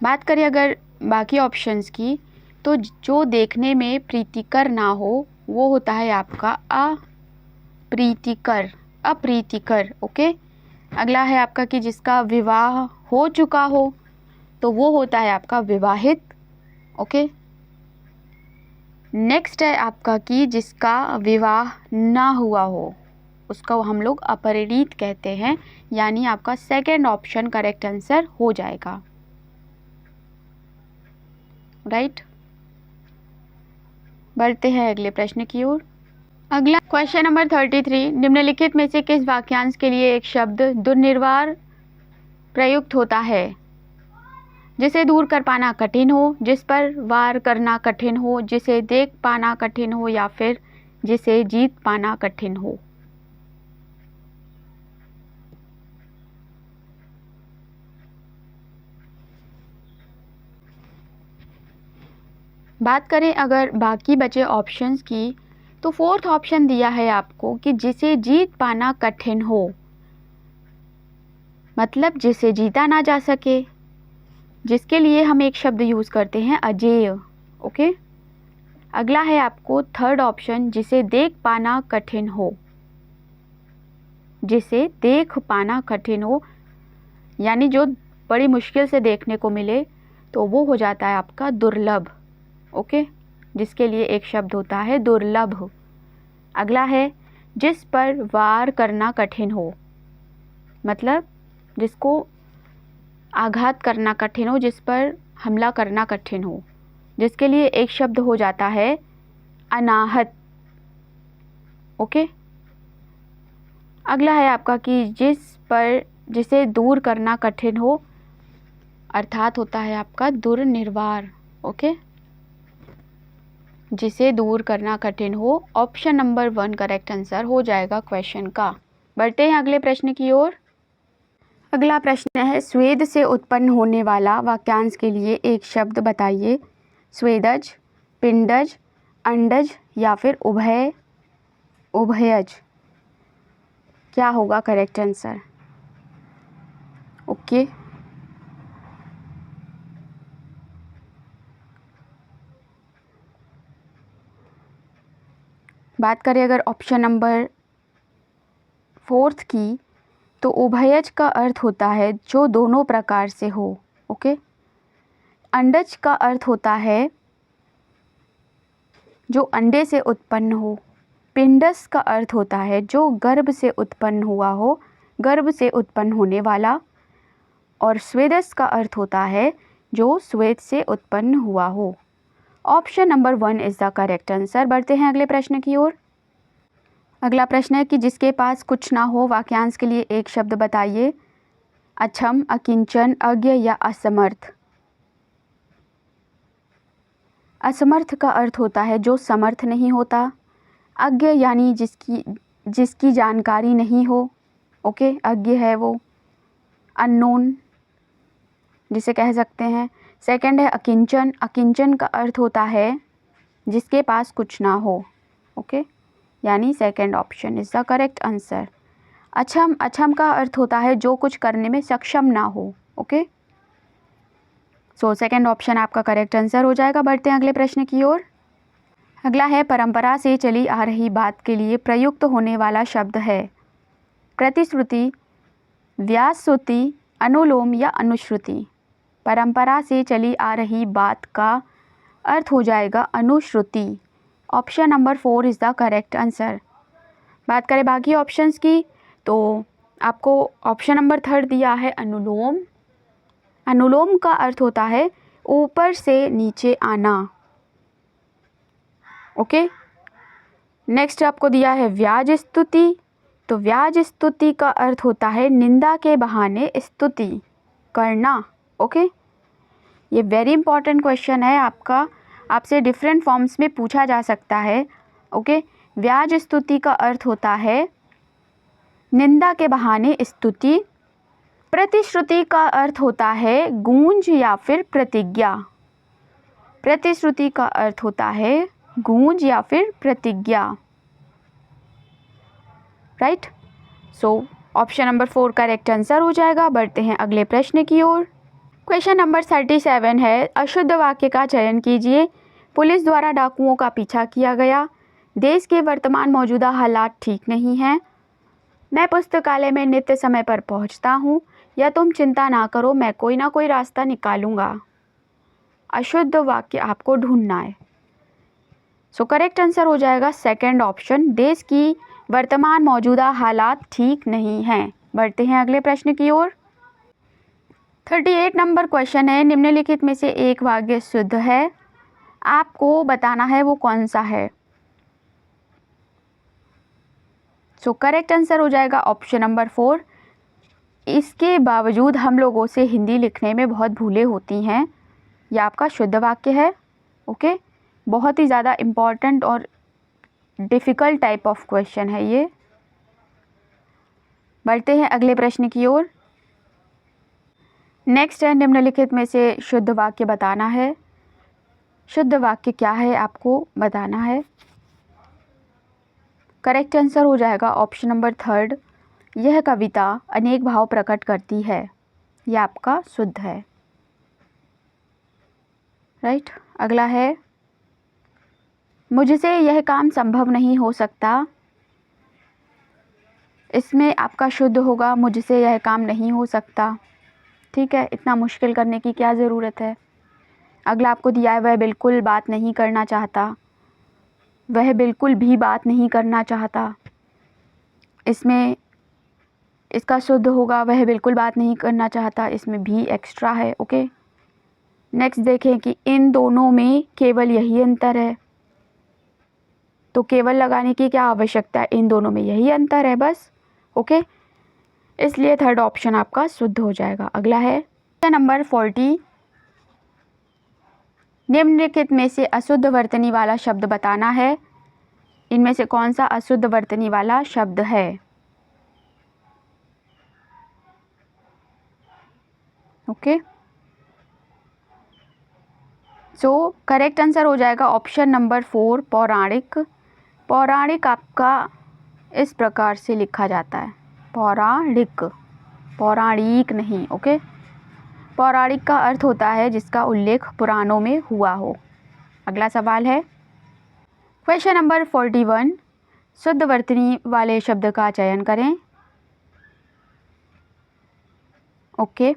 बात करें अगर बाकी ऑप्शंस की, तो जो देखने में प्रीतिकर ना हो वो होता है आपका अप्रीतिकर। अप्रीतिकर। ओके, अगला है आपका कि जिसका विवाह हो चुका हो, तो वो होता है आपका विवाहित। ओके, नेक्स्ट है आपका कि जिसका विवाह ना हुआ हो, उसका हम लोग अपरिणीत कहते हैं, यानी आपका सेकंड ऑप्शन करेक्ट आंसर हो जाएगा। राइट, बढ़ते हैं अगले प्रश्न की ओर। अगला क्वेश्चन नंबर 33, निम्नलिखित में से किस वाक्यांश के लिए एक शब्द दुर्निवार प्रयुक्त होता है? जिसे दूर कर पाना कठिन हो, जिस पर वार करना कठिन हो, जिसे देख पाना कठिन हो, या फिर जिसे जीत पाना कठिन हो। बात करें अगर बाकी बचे ऑप्शंस की, तो फोर्थ ऑप्शन दिया है आपको कि जिसे जीत पाना कठिन हो, मतलब जिसे जीता ना जा सके, जिसके लिए हम एक शब्द यूज़ करते हैं अजेय। ओके, अगला है आपको थर्ड ऑप्शन जिसे देख पाना कठिन हो। जिसे देख पाना कठिन हो यानी जो बड़ी मुश्किल से देखने को मिले, तो वो हो जाता है आपका दुर्लभ। ओके, जिसके लिए एक शब्द होता है दुर्लभ। अगला है जिस पर वार करना कठिन हो, मतलब जिसको आघात करना कठिन हो, जिस पर हमला करना कठिन हो, जिसके लिए एक शब्द हो जाता है अनाहत। ओके, अगला है आपका कि जिसे दूर करना कठिन हो, अर्थात होता है आपका दुर्निवार। ओके, जिसे दूर करना कठिन हो, ऑप्शन नंबर 1 करेक्ट आंसर हो जाएगा क्वेश्चन का। बढ़ते हैं अगले प्रश्न की ओर। अगला प्रश्न है स्वेद से उत्पन्न होने वाला वाक्यांश के लिए एक शब्द बताइए। स्वेदज, पिंडज, अंडज या फिर उभयज। क्या होगा करेक्ट आंसर? ओके, बात करें अगर ऑप्शन नंबर 4 की, तो उभयज का अर्थ होता है जो दोनों प्रकार से हो। ओके, अंडज का अर्थ होता है जो अंडे से उत्पन्न हो। पिंडस का अर्थ होता है जो गर्भ से उत्पन्न हुआ हो, गर्भ से उत्पन्न होने वाला। और स्वेदस का अर्थ होता है जो स्वेद से उत्पन्न हुआ हो। Option number 1 is the correct answer. बढ़ते हैं अगले प्रश्न की ओर। अगला प्रश्न है कि जिसके पास कुछ ना हो वाक्यांश के लिए एक शब्द बताइए। अक्षम, अकिंचन, अज्ञ या असमर्थ। असमर्थ का अर्थ होता है जो समर्थ नहीं होता। अज्ञ यानी जिसकी जानकारी नहीं हो। ओके, अज्ञ है वो, अननोन जिसे कह सकते हैं। सेकंड है अकिंचन। अकिंचन का अर्थ होता है जिसके पास कुछ ना हो। ओके, यानी second option is the correct answer. अक्षम, अक्षम का अर्थ होता है जो कुछ करने में सक्षम ना हो। ओके, सो सेकंड ऑप्शन आपका करेक्ट आंसर हो जाएगा। बढ़ते हैं अगले प्रश्न की ओर। अगला है परंपरा से चली आ रही बात के लिए प्रयुक्त होने वाला शब्द है प्रतिश्रुति, व्यासश्रुति, अनुलोम या अनुश्रुति। परंपरा से चली आ रही बात का अर्थ हो जाएगा Anushruti. Option number 4 is the correct answer. बात करें बाकी ऑप्शंस की, तो आपको ऑप्शन नंबर 3 दिया है अनुलोम। अनुलोम का अर्थ होता है ऊपर से नीचे आना। ओके, नेक्स्ट आपको दिया है व्याज स्तुति। तो व्याज स्तुति का अर्थ होता है निंदा के बहाने स्तुति करना। ओके, ये वेरी इंपॉर्टेंट क्वेश्चन है आपका, आपसे डिफरेंट फॉर्म्स में पूछा जा सकता है। ओके, व्याज स्तुति का अर्थ होता है निंदा के बहाने स्तुति। प्रतिश्रुति का अर्थ होता है गूंज या फिर प्रतिज्ञा। प्रतिश्रुति का अर्थ होता है गूंज या फिर प्रतिज्ञा। Right, so option number 4 correct answer हो जाएगा। बढ़ते हैं अगले प्रश्न की ओर। क्वेश्चन नंबर 37 है, अशुद्ध वाक्य का चयन कीजिए। पुलिस द्वारा डाकुओं का पीछा किया गया। देश के वर्तमान मौजूदा हालात ठीक नहीं हैं। मैं पुस्तकालय में नित्य समय पर पहुंचता हूं। या तुम चिंता ना करो, मैं कोई ना कोई रास्ता निकालूंगा। अशुद्ध वाक्य आपको ढूंढना है। सो करेक्ट आंसर हो जाएगा सेकंड ऑप्शन, देश की वर्तमान मौजूदा हालात ठीक नहीं हैं। बढ़ते हैं अगले प्रश्न की ओर। 38 नंबर क्वेश्चन है, निम्नलिखित में से एक वाक्य शुद्ध है, आपको बताना है वो कौन सा है। सो करेक्ट आंसर हो जाएगा ऑप्शन नंबर 4। इसके बावजूद हम लोगों से हिंदी लिखने में बहुत भूलें होती हैं। यह आपका शुद्ध वाक्य है। ओके, बहुत ही ज़्यादा इम्पॉर्टेंट और डिफ़िकल्ट टाइप ऑफ क्वेश्चन है ये। बढ़ते हैं अगले प्रश्न की ओर। नेक्स्ट है, निम्नलिखित में से शुद्ध वाक्य बताना है। शुद्ध वाक्य क्या है आपको बताना है। करेक्ट आंसर हो जाएगा ऑप्शन नंबर 3, यह कविता अनेक भाव प्रकट करती है। यह आपका शुद्ध है। राइट, अगला है, मुझसे यह काम संभव नहीं हो सकता। इसमें आपका शुद्ध होगा मुझसे यह काम नहीं हो सकता। ठीक है, इतना मुश्किल करने की क्या ज़रूरत है। अगला आपको दिया है, वह बिल्कुल बात नहीं करना चाहता। वह बिल्कुल भी बात नहीं करना चाहता। इसमें इसका शुद्ध होगा वह बिल्कुल बात नहीं करना चाहता। इसमें भी एक्स्ट्रा है। ओके, नेक्स्ट देखें कि इन दोनों में केवल यही अंतर है। तो केवल लगाने की क्या आवश्यकता है, इन दोनों में यही अंतर है बस। ओके, इसलिए थर्ड ऑप्शन आपका शुद्ध हो जाएगा। अगला है नंबर 40, निम्नलिखित में से अशुद्ध वर्तनी वाला शब्द बताना है। इनमें से कौन सा अशुद्ध वर्तनी वाला शब्द है। ओके, सो करेक्ट आंसर हो जाएगा ऑप्शन नंबर 4 पौराणिक। पौराणिक आपका इस प्रकार से लिखा जाता है, पौराणिक, पौराणिक नहीं। ओके, पौराणिक का अर्थ होता है जिसका उल्लेख पुराणों में हुआ हो। अगला सवाल है क्वेश्चन नंबर 41, शुद्ध वर्तनी वाले शब्द का चयन करें। ओके,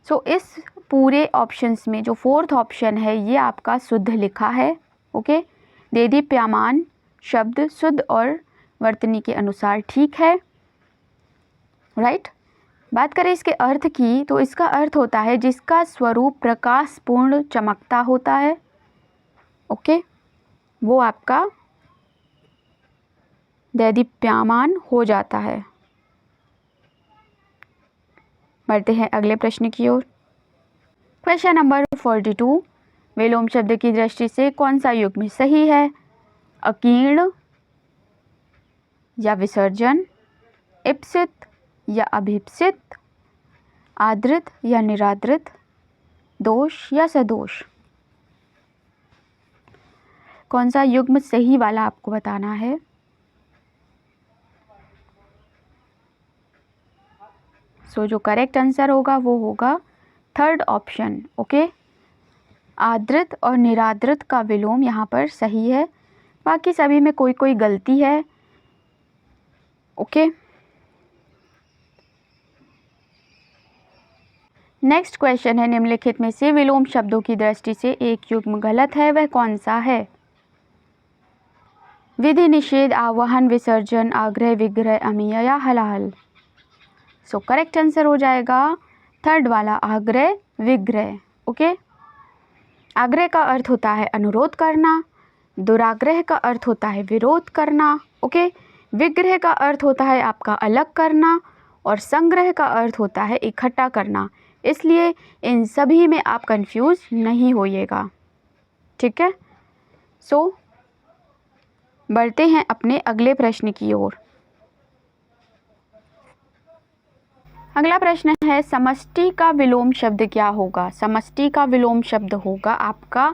सो इस पूरे ऑप्शंस में जो फोर्थ ऑप्शन है ये आपका शुद्ध लिखा है। ओके, देदीप्यमान शब्द शुद्ध और वर्तनी के अनुसार ठीक है। राइट, बात करें इसके अर्थ की तो इसका अर्थ होता है जिसका स्वरूप प्रकाशपूर्ण चमकता होता है। ओके, वो आपका देदीप्यमान हो जाता है। बढ़ते हैं अगले प्रश्न की ओर। क्वेश्चन नंबर 42, विलोम शब्द की दृष्टि से कौन सा युग्म सही है। अकीर्ण या विसर्जन, इप्सित या अभिप्सित, आदृत या निरादृत, दोष या सदोष। कौन सा युग्म सही वाला आपको बताना है। सो जो करेक्ट आंसर होगा वो होगा थर्ड ऑप्शन। ओके, आदृत और निरादृत का विलोम यहाँ पर सही है, बाकी सभी में कोई कोई गलती है। ओके, नेक्स्ट क्वेश्चन है, निम्नलिखित में से विलोम शब्दों की दृष्टि से एक युग्म गलत है, वह कौन सा है। विधि, निषेध, आवाहन, विसर्जन, आग्रह, विग्रह, अमीय या हलाहल। सो करेक्ट आंसर हो जाएगा थर्ड वाला, आग्रह विग्रह। ओके, आग्रह का अर्थ होता है अनुरोध करना, दुराग्रह का अर्थ होता है विरोध करना, ओके। विग्रह का अर्थ होता है आपका अलग करना, और संग्रह का अर्थ होता है इकट्ठा करना। इसलिए इन सभी में आप कंफ्यूज नहीं होइएगा, ठीक है। सो बढ़ते हैं अपने अगले प्रश्न की ओर। अगला प्रश्न है, समष्टि का विलोम शब्द क्या होगा? समष्टि का विलोम शब्द होगा आपका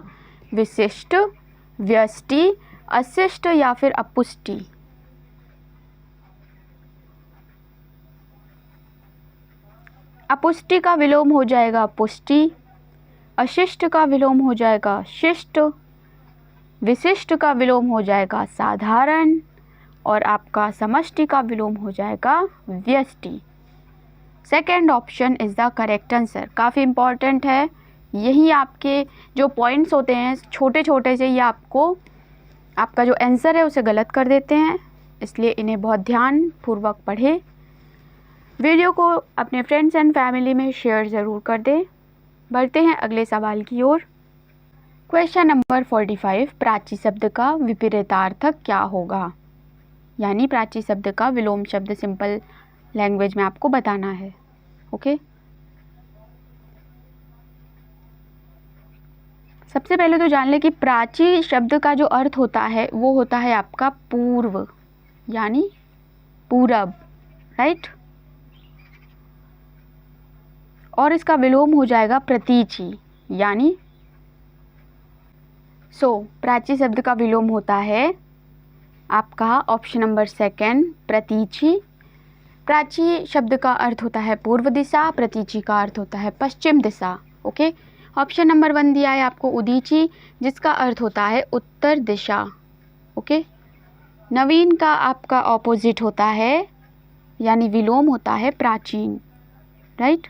विशिष्ट, व्यष्टि, अशिष्ट या फिर अपुष्टि। अपुष्टि का विलोम हो जाएगा पुष्टि, अशिष्ट का विलोम हो जाएगा शिष्ट, विशिष्ट का विलोम हो जाएगा साधारण, और आपका समष्टि का विलोम हो जाएगा व्यष्टि। Second option is the correct answer. काफ़ी इम्पॉर्टेंट है, यही आपके जो पॉइंट्स होते हैं छोटे छोटे से, ये आपको आपका जो आंसर है उसे गलत कर देते हैं, इसलिए इन्हें बहुत ध्यानपूर्वक पढ़ें। वीडियो को अपने फ्रेंड्स एंड फैमिली में शेयर ज़रूर कर दें। बढ़ते हैं अगले सवाल की ओर। क्वेश्चन नंबर 45, प्राची शब्द का विपरीतार्थक क्या होगा? यानी प्राची शब्द का विलोम शब्द सिंपल लैंग्वेज में आपको बताना है, ओके। सबसे पहले तो जान ले कि प्राची शब्द का जो अर्थ होता है वो होता है आपका पूर्व, यानी पूरब, राइट। और इसका विलोम हो जाएगा प्रतीचि, यानी प्राची शब्द का विलोम होता है आपका ऑप्शन नंबर सेकंड प्रतीचि। प्राची शब्द का अर्थ होता है पूर्व दिशा, प्रतीचि का अर्थ होता है पश्चिम दिशा, ओके। ऑप्शन नंबर 1 दिया है आपको उदीची, जिसका अर्थ होता है उत्तर दिशा, ओके। नवीन का आपका ऑपोजिट होता है, यानी विलोम होता है प्राचीन, राइट।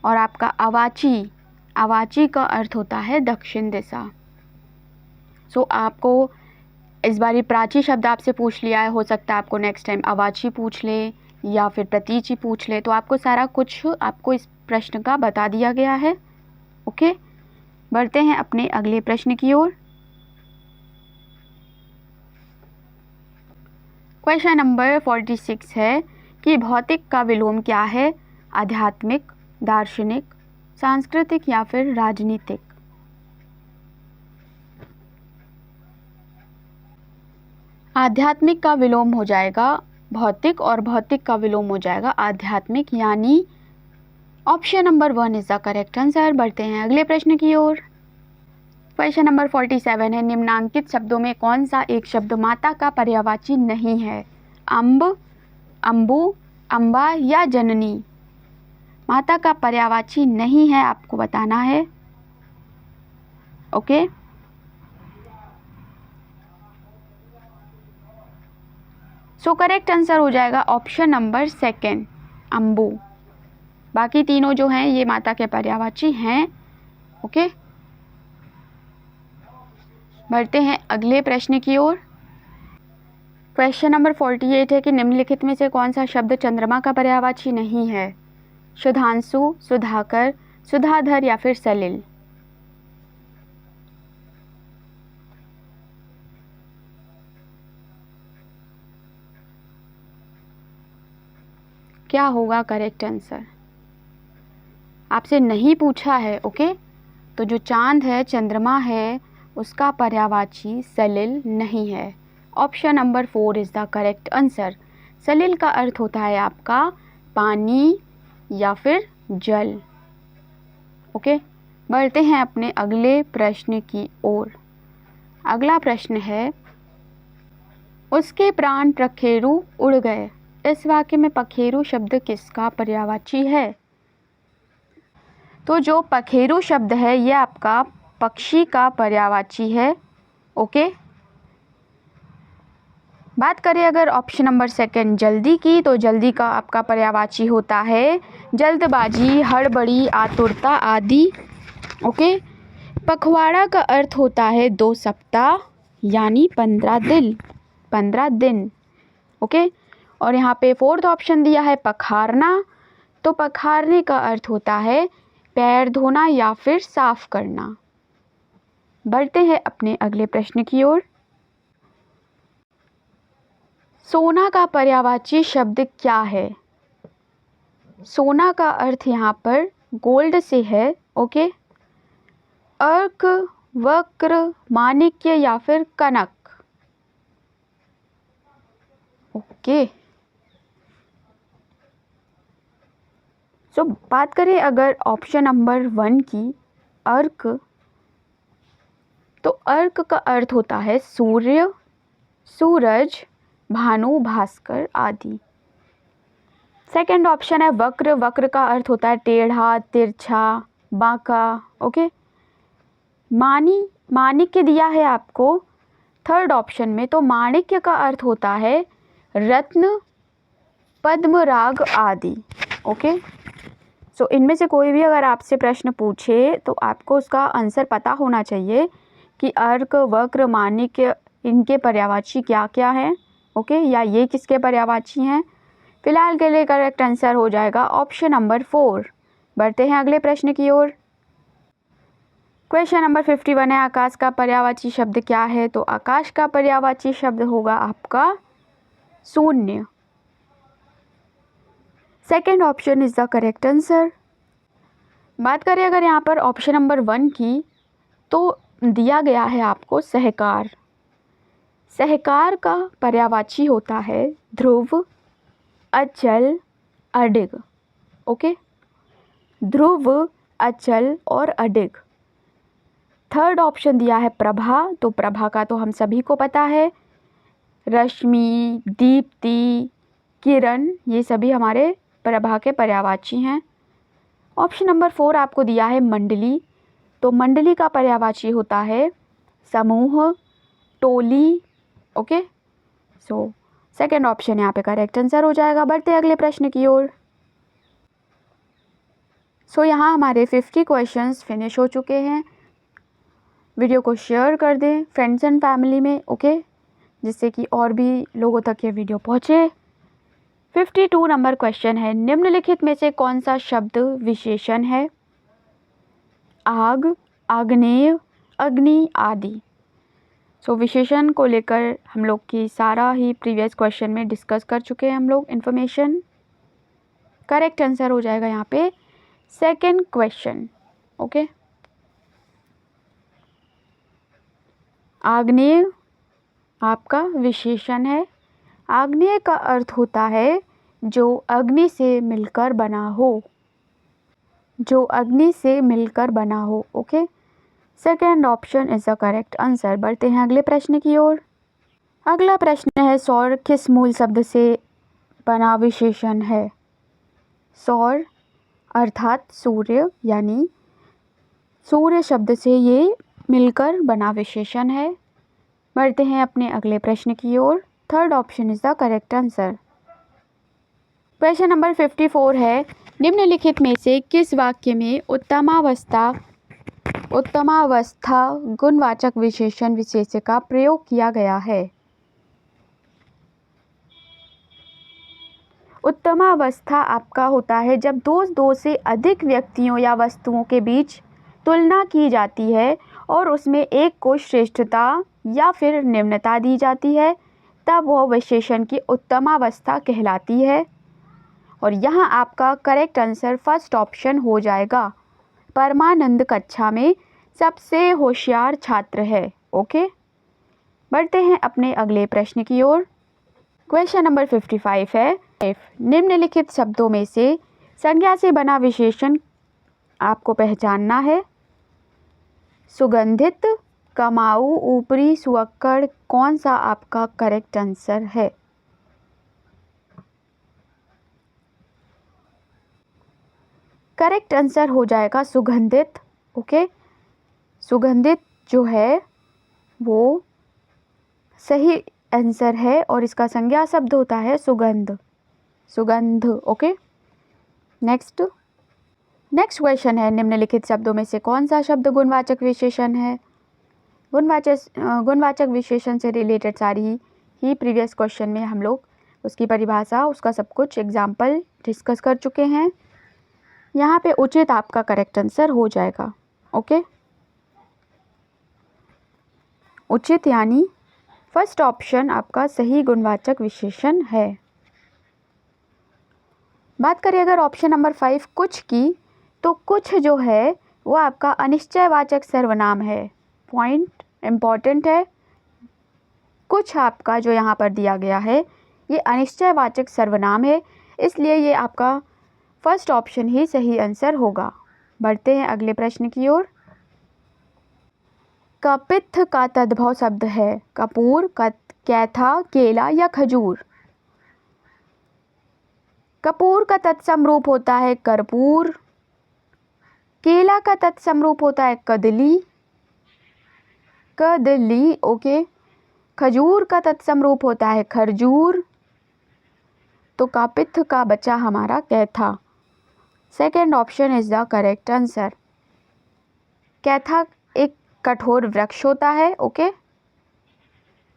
और आपका अवाची, अवाची का अर्थ होता है दक्षिण दिशा। आपको इस बारी प्राची शब्द आपसे पूछ लिया है, हो सकता है आपको नेक्स्ट टाइम अवाची पूछ ले या फिर प्रतीचि पूछ ले, तो आपको सारा कुछ आपको इस प्रश्न का बता दिया गया है, ओके। बढ़ते हैं अपने अगले प्रश्न की ओर। क्वेश्चन नंबर 46 है कि भौतिक का विलोम क्या है? आध्यात्मिक, दार्शनिक, सांस्कृतिक या फिर राजनीतिक? आध्यात्मिक का विलोम हो जाएगा भौतिक और भौतिक का विलोम हो जाएगा आध्यात्मिक, यानी option number 1 is the correct answer. बढ़ते हैं अगले प्रश्न की ओर। क्वेश्चन नंबर 47 है, निम्नांकित शब्दों में कौन सा एक शब्द माता का पर्यायवाची नहीं है? अम्ब, अम्बु, अम्बा या जननी? माता का पर्यायवाची नहीं है, आपको बताना है, ओके। करेक्ट आंसर हो जाएगा ऑप्शन नंबर सेकंड अम्बु। बाकी तीनों जो हैं ये माता के पर्यायवाची हैं, ओके। बढ़ते हैं अगले प्रश्न की ओर। क्वेश्चन नंबर 48 है कि निम्नलिखित में से कौन सा शब्द चंद्रमा का पर्यायवाची नहीं है? सुधांशु, सुधाकर, सुधाधर या फिर सलिल? क्या होगा करेक्ट आंसर? आपसे नहीं पूछा है, ओके। तो जो चांद है, चंद्रमा है, उसका पर्यायवाची सलिल नहीं है। Option number 4 is the correct answer. Salil का अर्थ होता है आपका पानी या फिर जल, ओके। बढ़ते हैं अपने अगले प्रश्न की ओर। अगला प्रश्न है, उसके प्राण पखेरु उड़ गए। इस वाक्य में पखेरु शब्द किसका पर्यायवाची है? तो जो पखेरु शब्द है ये आपका पक्षी का पर्यायवाची है, ओके। बात करें अगर ऑप्शन नंबर सेकंड जल्दी की, तो जल्दी का आपका पर्यायवाची होता है जल्दबाजी, हड़बड़ी, आतुरता आदि, ओके। पखवाड़ा का अर्थ होता है 2 सप्ताह, यानी 15 दिन, ओके। और यहाँ पे 4th ऑप्शन दिया है पखारना, तो पखारने का अर्थ होता है पैर धोना या फिर साफ करना, बढ़ते हैं अपने अगले प्रश्न की ओर। सोना का पर्यायवाची शब्द क्या है? सोना का अर्थ यहाँ पर गोल्ड से है। ओके, अर्क, वक्र, माणिक्य या फिर कनक। ओके, सो बात करें अगर ऑप्शन नंबर 1 की, अर्क, तो अर्क का अर्थ होता है सूर्य, सूरज, भानु, भास्कर आदि। सेकंड ऑप्शन है वक्र, वक्र का अर्थ होता है टेढ़ा, तिरछा, बांका। ओके, माणिक्य दिया है आपको थर्ड ऑप्शन में, तो माणिक्य का अर्थ होता है रत्न, पद्मराग आदि। ओके, सो इनमें से कोई भी अगर आपसे प्रश्न पूछे तो आपको उसका आंसर पता होना चाहिए कि अर्क, वक्र, माणिक्य इनके पर्यायवाची क्या क्या हैं। ओके, या ये किसके पर्यायवाची हैं। फिलहाल के लिए करेक्ट आंसर हो जाएगा ऑप्शन नंबर 4। बढ़ते हैं अगले प्रश्न की ओर। क्वेश्चन नंबर 51 है, आकाश का पर्यायवाची शब्द क्या है? तो आकाश का पर्यायवाची शब्द होगा आपका शून्य। Second option is the correct answer. बात करें अगर यहाँ पर ऑप्शन नंबर 1 की, तो दिया गया है आपको सहकार। सहकार का पर्यायवाची होता है ध्रुव, अचल, अडिग। ओके, ध्रुव, अचल और अडिग। थर्ड ऑप्शन दिया है प्रभा, तो प्रभा का तो हम सभी को पता है रश्मि, दीप्ति, किरण, ये सभी हमारे प्रभा के पर्यायवाची हैं। ऑप्शन नंबर 4 आपको दिया है मंडली, तो मंडली का पर्यायवाची होता है समूह, टोली। ओके, सो सेकेंड ऑप्शन यहाँ पे करेक्ट आंसर हो जाएगा। बढ़ते अगले प्रश्न की ओर। सो यहाँ हमारे 50 क्वेश्चंस फिनिश हो चुके हैं। वीडियो को शेयर कर दें फ्रेंड्स एंड फैमिली में। ओके, जिससे कि और भी लोगों तक ये वीडियो पहुँचे। 52 नंबर क्वेश्चन है, निम्नलिखित में से कौन सा शब्द विशेषण है? आग, आग्नेय, अग्नि आदि। सो विशेषण को लेकर हम लोग की सारा ही प्रीवियस क्वेश्चन में डिस्कस कर चुके हैं हम लोग इन्फॉर्मेशन। करेक्ट आंसर हो जाएगा यहाँ पे सेकंड क्वेश्चन। ओके, आग्नेय आपका विशेषण है। आग्नेय का अर्थ होता है जो अग्नि से मिलकर बना हो, जो अग्नि से मिलकर बना हो। Okay, second option is the correct answer. बढ़ते हैं अगले प्रश्न की ओर। अगला प्रश्न है, सौर किस मूल शब्द से बना विशेषण है? सौर अर्थात सूर्य, यानी सूर्य शब्द से ये मिलकर बना विशेषण है। बढ़ते हैं अपने अगले प्रश्न की ओर। Third option is the correct answer. Question number 54 है, निम्नलिखित में से किस वाक्य में उत्तमावस्था गुणवाचक विशेषण विशेष का प्रयोग किया गया है? उत्तमावस्था आपका होता है जब दो से अधिक व्यक्तियों या वस्तुओं के बीच तुलना की जाती है और उसमें एक को श्रेष्ठता या फिर निम्नता दी जाती है, तब वह विशेषण की उत्तमावस्था कहलाती है। और यहाँ आपका करेक्ट आंसर फर्स्ट ऑप्शन हो जाएगा। परमानंद कक्षा में सबसे होशियार छात्र है। ओके, बढ़ते हैं अपने अगले प्रश्न की ओर। क्वेश्चन नंबर 55 है, निम्नलिखित शब्दों में से संज्ञा से बना विशेषण आपको पहचानना है। सुगंधित, कमाऊ, ऊपरी, सुअक्कड़, कौन सा आपका करेक्ट आंसर है? करेक्ट आंसर हो जाएगा सुगंधित। ओके, सुगंधित जो है वो सही आंसर है और इसका संज्ञा शब्द होता है सुगंध, सुगंध। ओके, नेक्स्ट क्वेश्चन है, निम्नलिखित शब्दों में से कौन सा शब्द गुणवाचक विशेषण है? गुणवाचक विशेषण से रिलेटेड सारी ही प्रीवियस क्वेश्चन में हम लोग उसकी परिभाषा, उसका सब कुछ एग्जाम्पल डिस्कस कर चुके हैं। यहाँ पे उचित आपका करेक्ट आंसर हो जाएगा। ओके, उचित यानी फर्स्ट ऑप्शन आपका सही गुणवाचक विशेषण है। बात करें अगर ऑप्शन नंबर 5 कुछ की, तो कुछ जो है वो आपका अनिश्चयवाचक सर्वनाम है। पॉइंट इम्पॉर्टेंट है, कुछ आपका जो यहाँ पर दिया गया है ये अनिश्चयवाचक सर्वनाम है, इसलिए ये आपका फर्स्ट ऑप्शन ही सही आंसर होगा। बढ़ते हैं अगले प्रश्न की ओर। कपित्थ का तद्भव शब्द है कपूर, कैथा, केला या खजूर। कपूर का तत्सम रूप होता है कर्पूर, केला का तत्सम रूप होता है कदली, ओके। खजूर का तत्सम रूप होता है खरजूर, तो कपित्थ का बचा हमारा कैथा। Second option is the correct answer. कैथा एक कठोर वृक्ष होता है, ओके,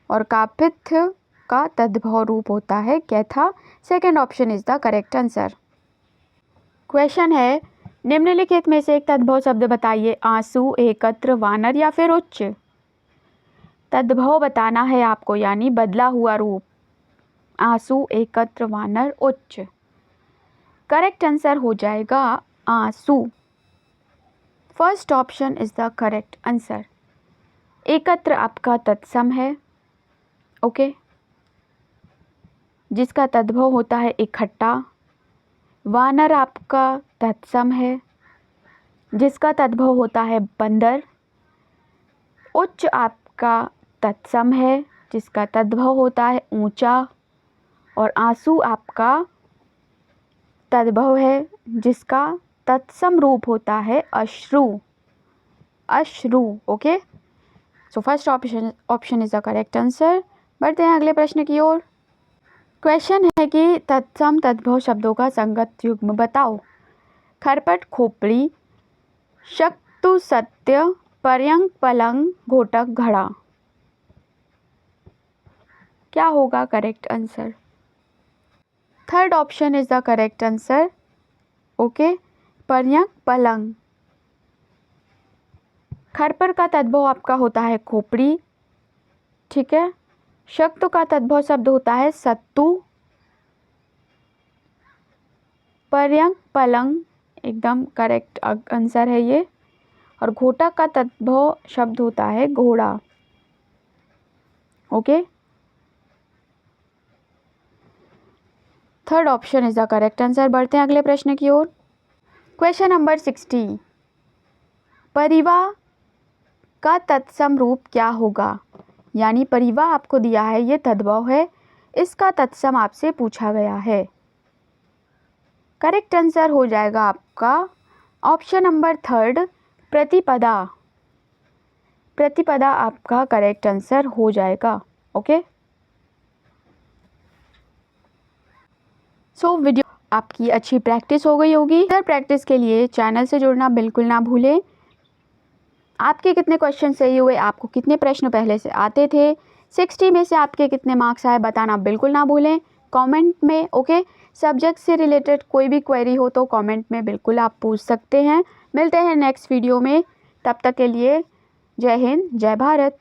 और कपित्थ का तद्भव रूप होता है कैथा। Second option is the correct answer. Question है, निम्नलिखित में से एक तद्भव शब्द बताइए। आंसू, एकत्र, वानर या फिर उच्च। तद्भव बताना है आपको, यानी बदला हुआ रूप। आंसू, एकत्र, वानर, उच्च। करेक्ट आंसर हो जाएगा आंसू। First option is the correct answer. एकत्र आपका तत्सम है, ओके, जिसका तद्भव होता है इकट्ठा। वानर आपका तत्सम है, जिसका तद्भव होता है बंदर। उच्च आपका तत्सम है, जिसका तद्भव होता है ऊंचा। और आंसू आपका तद्भव है, जिसका तत्सम रूप होता है अश्रु, okay. So first option is the correct answer. बढ़ते हैं अगले प्रश्न की ओर। क्वेश्चन है कि तत्सम तद्भव शब्दों का संगत युग्म बताओ। खरपट, खोपड़ी, शक्तु, सत्य, पर्यंक, पलंग, घोटक, घड़ा। क्या होगा correct answer? Third option is the correct answer, okay, पर्यंक, पलंग। खरपट का तद्भव आपका होता है खोपड़ी, ठीक है। शक्तु का तद्भव शब्द होता है सत्तू। पर्यंक, पलंग एकदम करेक्ट आंसर है ये। और घोटक का तद्भव शब्द होता है घोड़ा, okay. Third option is the correct answer. बढ़ते हैं अगले प्रश्न की ओर। क्वेश्चन नंबर 60, परिवाह का तत्सम रूप क्या होगा। यानी परिवाह आपको दिया है, ये तद्भव है, इसका तत्सम आपसे पूछा गया है। करेक्ट आंसर हो जाएगा आपका ऑप्शन नंबर थर्ड, प्रतिपदा। प्रतिपदा आपका करेक्ट आंसर हो जाएगा, ओके। सो वीडियो आपकी अच्छी प्रैक्टिस हो गई होगी। अगर प्रैक्टिस के लिए चैनल से जुड़ना बिल्कुल ना भूलें। आपके कितने क्वेश्चन सही हुए, आपको कितने प्रश्न पहले से आते थे, 60 में से आपके कितने मार्क्स आए बताना बिल्कुल ना भूलें कमेंट में, ओके। सब्जेक्ट से रिलेटेड कोई भी क्वेरी हो तो कमेंट में बिल्कुल आप पूछ सकते हैं। मिलते हैं नेक्स्ट वीडियो में, तब तक के लिए जय हिंद, जय भारत।